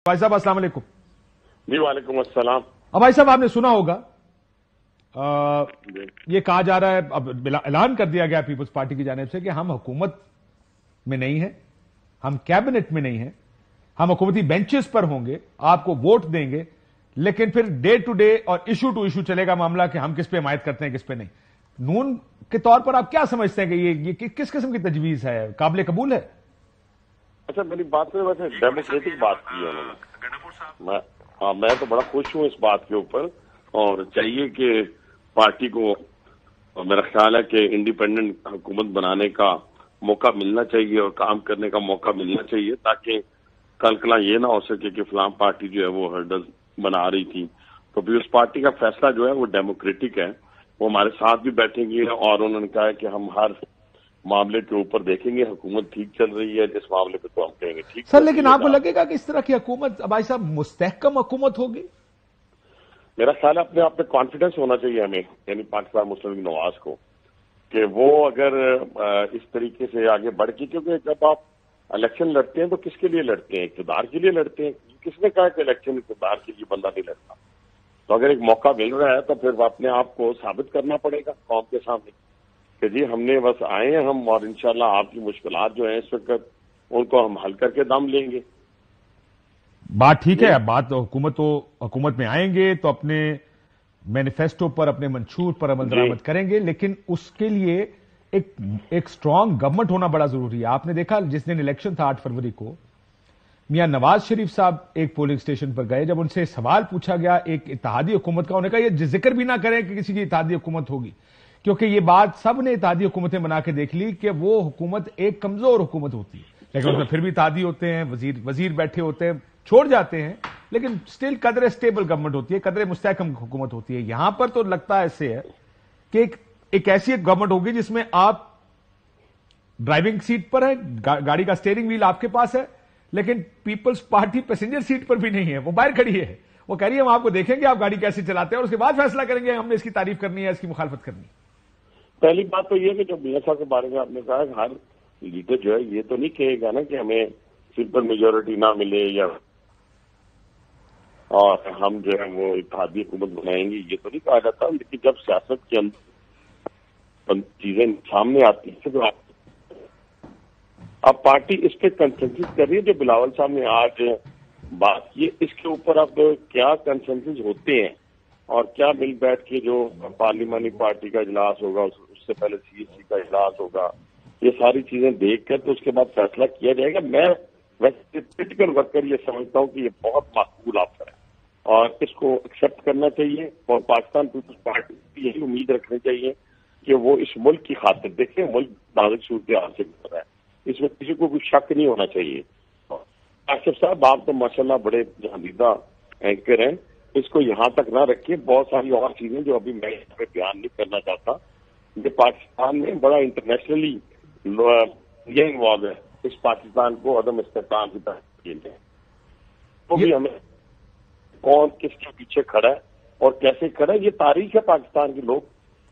भाई साहब अस्सलाम वालेकुम। जी वालेकुम अस्सलाम। अब भाई साहब आपने सुना होगा ये कहा जा रहा है, अब ऐलान कर दिया गया पीपल्स पार्टी की जानिब से कि हम हुकूमत में नहीं है, हम कैबिनेट में नहीं है, हम हुकूमती बेंचेस पर होंगे, आपको वोट देंगे, लेकिन फिर डे टू डे और इशू टू इशू चलेगा मामला कि हम किस पे हिमायत करते हैं किस पे नहीं। नून के तौर पर आप क्या समझते हैं कि ये किस किस्म की तजवीज है, काबिल कबूल है? अच्छा, मेरी बात में वैसे डेमोक्रेटिक बात की है उन्होंने। मैं तो बड़ा खुश हूं इस बात के ऊपर, और चाहिए कि पार्टी को, मेरा ख्याल है कि इंडिपेंडेंट हुकूमत बनाने का मौका मिलना चाहिए और काम करने का मौका मिलना चाहिए, ताकि कल कला ये ना हो सके कि फलां पार्टी जो है वो हर्डल बना रही थी। तो भी उस पार्टी का फैसला जो है वो डेमोक्रेटिक है, वो हमारे साथ भी बैठेंगे और उन्होंने कहा है कि हम हर मामले के ऊपर देखेंगे, हुकूमत ठीक चल रही है जिस मामले पे तो हम कहेंगे ठीक सर। लेकिन आपको लगेगा कि इस तरह की हुकूमत भाई साहब मुस्तहकम हुकूमत होगी? मेरा ख्याल है अपने आप में कॉन्फिडेंस होना चाहिए हमें, यानी पाकिस्तान मुस्लिम लीग नवाज को, कि वो अगर इस तरीके से आगे बढ़ के, क्योंकि जब आप इलेक्शन लड़ते हैं तो किसके लिए लड़ते हैं? इक़्तिदार के लिए लड़ते हैं। किसने कहा कि इलेक्शन इक़्तिदार के लिए बंदा नहीं लड़ता? तो अगर एक मौका मिल रहा है तो फिर अपने आप को साबित करना पड़ेगा कौम के सामने कि जी हमने बस आए हैं हम, और इंशाल्लाह आपकी मुश्किलात जो हैं इस वक्त उनको हम हल करके दम लेंगे। बात ठीक है। बात तो हुकूमत में आएंगे तो अपने मैनिफेस्टो पर, अपने मंशूर पर अमल दरामद करेंगे, लेकिन उसके लिए एक स्ट्रांग गवर्नमेंट होना बड़ा जरूरी है। आपने देखा जिस दिन इलेक्शन था 8 फरवरी को, मियां नवाज शरीफ साहब एक पोलिंग स्टेशन पर गए, जब उनसे सवाल पूछा गया एक इत्तेहादी हुकूमत का, उन्होंने कहा ये जिक्र भी ना करें कि किसी की इत्तेहादी हुकूमत होगी, क्योंकि ये बात सब ने इत्तेहादी हुकूमतें बना के देख ली कि वो हुकूमत एक कमजोर हुकूमत होती है, लेकिन उसमें फिर भी इत्तेहादी होते हैं, वजीर बैठे होते हैं, छोड़ जाते हैं, लेकिन स्टिल कदर स्टेबल गवर्नमेंट होती है, कदर मुस्तहकम हुकूमत होती है। यहां पर तो लगता है ऐसे है कि एक ऐसी एक गवर्नमेंट होगी जिसमें आप ड्राइविंग सीट पर है, गाड़ी का स्टीयरिंग व्हील आपके पास है, लेकिन पीपल्स पार्टी पैसेंजर सीट पर भी नहीं है, वो बाहर खड़ी है। वो कह रही है हम आपको देखेंगे आप गाड़ी कैसे चलाते हैं और उसके बाद फैसला करेंगे हमने इसकी तारीफ करनी है, इसकी मुखालफत करनी है। पहली बात तो ये कि जो मियां साहब के बारे में आपने कहा, हर लीडर जो है ये तो नहीं कहेगा ना कि हमें सिंपल मेजोरिटी ना मिले या और हम जो है वो इत्तेहादी हुकूमत बनाएंगे, ये तो नहीं कहा जाता। लेकिन जब सियासत के अंदर चीजें सामने आती है तो अब पार्टी इस पे कंसेंसस कर रही है। जो बिलावल साहब ने आज बात की, इसके ऊपर अब क्या कंसेंसस होते हैं और क्या मिल बैठ के जो पार्लिमानी पार्टी का इजलास होगा, उससे पहले सीएसी का इजलास होगा, ये सारी चीजें देख कर तो उसके बाद फैसला किया जाएगा। मैं वैसे पोलिटिकल वर्कर ये समझता हूँ कि ये बहुत माकूल ऑफर है और इसको एक्सेप्ट करना चाहिए, और पाकिस्तान पीपल्स पार्टी की यही उम्मीद रखनी चाहिए कि वो इस मुल्क की खातिर, देखें मुल्क नाजुक सूरत हाल से गुजर रहा है, इसमें किसी को कोई शक नहीं होना चाहिए। आसिफ साहब आप तो माशाल्लाह बड़े जहांदीदा एंकर हैं, इसको यहां तक ना रखिए। बहुत सारी और चीजें जो अभी मैं यहाँ पे बयान नहीं करना चाहता, ये पाकिस्तान में बड़ा इंटरनेशनली ये इन्वॉल्व है, इस पाकिस्तान को अदम इस्तेहकाम की तरफ खेलते हैं। तो भी हमें कौन किसके पीछे खड़ा है और कैसे खड़ा है, ये तारीख है पाकिस्तान के लोग।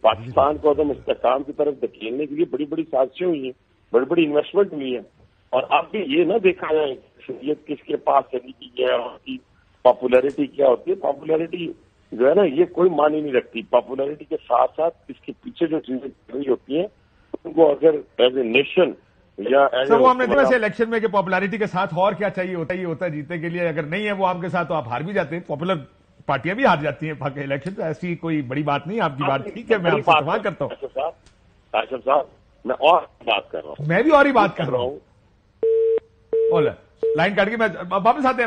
पाकिस्तान को अदम इस्तेहकाम की तरफ धकेलने के लिए बड़ी बड़ी साजिशें हुई हैं, बड़ी बड़ी इन्वेस्टमेंट हुई है, और अब भी ये ना देखा जाए शरीयत किसके पास चली गई है और उसकी पॉपुलैरिटी क्या होती है। पॉपुलैरिटी जो है ना ये कोई मानी नहीं रखती। पॉपुलैरिटी के साथ साथ इसके पीछे जो चीजें चल रही होती हैं उनको अगर एज ए नेशन या एज वो हमने देखा इलेक्शन में कि पॉपुलैरिटी के साथ और क्या चाहिए होता है जीतने के लिए, अगर नहीं है वो आपके साथ तो आप हार भी जाते हैं, पॉपुलर पार्टियां भी हार जाती हैं बाकी इलेक्शन। तो ऐसी कोई बड़ी बात नहीं, आपकी बात ठीक है, मैं आपसे सवाल करता हूँ। आसिफ साहब मैं और बात कर रहा हूँ, मैं भी और ही बात कर रहा हूँ। लाइन काट के मैं वापस आते हैं।